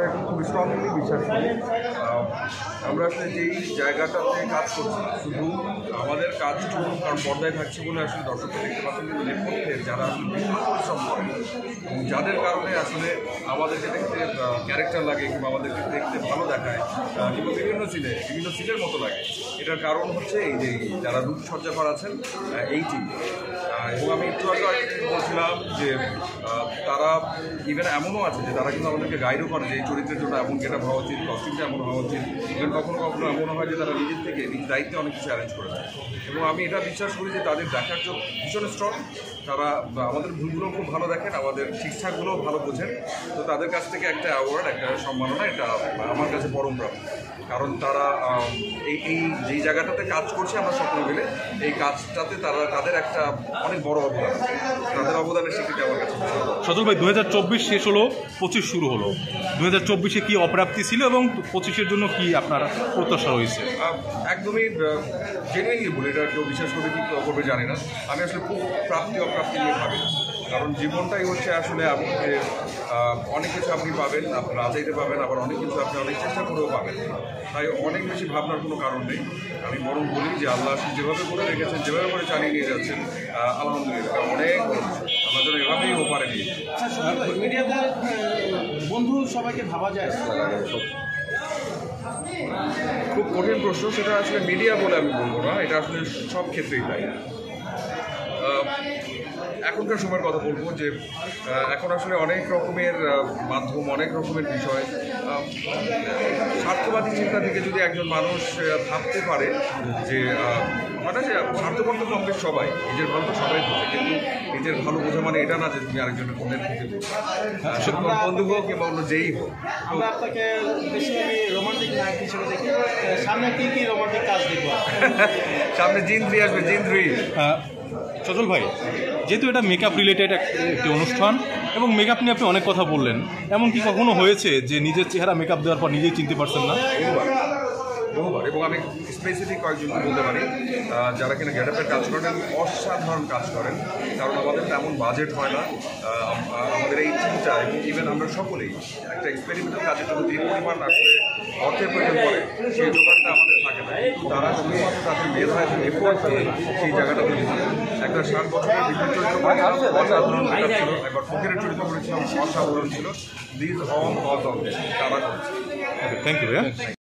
এখন খুব স্ট্রংলি বিশ্বাস করি। আমরা আসলে যেই জায়গাটাতে কাজ করছি শুধু আমাদের কাজটুকু, কারণ পর্দায় থাকছে বলে আসলে দর্শকরা দেখতে পাচ্ছেন, কিন্তু নেপথ্যে যারা আসলে বিভিন্ন পরিশ্রম করে এবং যাদের কারণে আসলে আমাদেরকে দেখতে ক্যারেক্টার লাগে কিংবা আমাদেরকে দেখতে ভালো দেখায় কিংবা বিভিন্ন সিনের মতো লাগে, এটার কারণ হচ্ছে এই যে যারা রূপসজ্জা আছেন এই টিম। এবং আমি একটু আগে বলছিলাম যে তারা ইভেন এমনও আছে যে তারা কিন্তু আমাদেরকে গাইডও করে যে এই চরিত্রের জন্য এমন গেটআপ হওয়া উচিত, কস্টিউমটা এমন হওয়া উচিত। ইভেন কখনো কখনো এমনও হয় যে তারা নিজের থেকে নিজ দায়িত্বে অনেক কিছু অ্যারেঞ্জ করে দেয়। এবং আমি এটা বিশ্বাস করি যে তাদের দেখার জন্য ভীষণ স্ট্রং, তারা আমাদের ভুলগুলো খুব ভালো দেখেন, আমাদের ঠিকঠাকগুলোও ভালো বোঝেন। তো তাদের কাছ থেকে একটা অ্যাওয়ার্ড, একটা সম্মাননা, এটা আমার কাছে পরম প্রাপ্য। কারণ তারা এই যেই জায়গাটাতে কাজ করছে আমরা স্বপ্ন মিলে, এই কাজটাতে তাদের একটা অনেক বড় অবদান, তাদের অবদানের স্বীকৃতি আমার কাছে। সজল ভাই, 2024 শেষ হলো, 25 শুরু হলো। 2024-এ কি অপ্রাপ্তি ছিল এবং 25-এর জন্য কি আপনার প্রত্যাশা রয়েছে? একদমই জেনুইনলি বলি, এটা কেউ বিশ্বাস করবে কি করবে জানি না, আমি আসলে খুব প্রাপ্তি অপ্রাপ্তি নিয়ে ভাবি না। কারণ জীবনটাই হচ্ছে আসলে আপনি যে অনেক কিছু আপনি পাবেন, আপনার আজাইতে পাবেন, আবার অনেক কিছু আপনি অনেক চেষ্টা করেও পাবেন। তাই অনেক বেশি ভাবনার কোনো কারণ নেই। আমি বরং বলি যে আল্লাহ যেভাবে করে রেখেছেন, যেভাবে করে চালিয়ে নিয়ে যাচ্ছেন, আলহামদুলিল্লাহ অনেক আল্লাহ যেন এভাবেই ওপারে নিয়ে মিডিয়াতে বন্ধু সবাইকে ভাবা যায়। খুব কঠিন প্রশ্ন, সেটা আসলে মিডিয়া বলে আমি বলবো না, এটা আসলে সব ক্ষেত্রেই তাই। এখনকার সময়ের কথা বলবো যে এখন আসলে অনেক রকমের মাধ্যম, অনেক রকমের বিষয়, স্বার্থবাদী চিন্তা থেকে যদি একজন মানুষ ভাবতে পারে যে মানে যে স্বার্থপর তো কমপ্লিট সবাই, নিজের ভালো তো সবাই বোঝে, কিন্তু নিজের ভালো বোঝা মানে এটা না যে তুমি আরেকজনের অন্যের ক্ষতি করছো, বন্ধু হোক কিংবা অন্য যেই হোক। আমরা আপনাকে বেশিরভাগই রোমান্টিক নায়ক হিসেবে দেখি। সামনে কি রোমান্টিক কাজ দেখবো? সামনে জিন 3 আসবে, জিন 3। সজল ভাই, যেহেতু এটা মেকআপ রিলেটেড একটি অনুষ্ঠান এবং মেকআপ নিয়ে আপনি অনেক কথা বললেন, এমন কি কখনো হয়েছে যে নিজের চেহারা মেকআপ দেওয়ার পর নিজেই চিনতে পারছেন না? বহুবার। এবং আমি স্পেসিফিক কয়েকজনকে বলতে পারি যারা কিনা গেটআপের কাজ করেন এবং অসাধারণ কাজ করেন। কারণ আমাদের তেমন বাজেট হয় না, আমাদের এই টিমটা এবং ইভেন আমরা সকলেই একটা এক্সপেরিমেন্টাল কাজের জন্য যে পরিমাণ আসলে অর্থের প্রয়োজন পড়ে, সেই যোগানটা আমাদের থাকে না। কিন্তু তারা শুধুমাত্র তাদের মেধায় এবং এফোর্ট দিয়ে সেই জায়গাটা তৈরি করে। একটা 7 বছরের বিভিন্ন চরিত্র করেছিলাম, অসাধারণ ছিল। একবার ফকিরের চরিত্র করেছিলাম, অসাধারণ ছিল। দিস অল কজ অফ তারা করেছে। Thank you.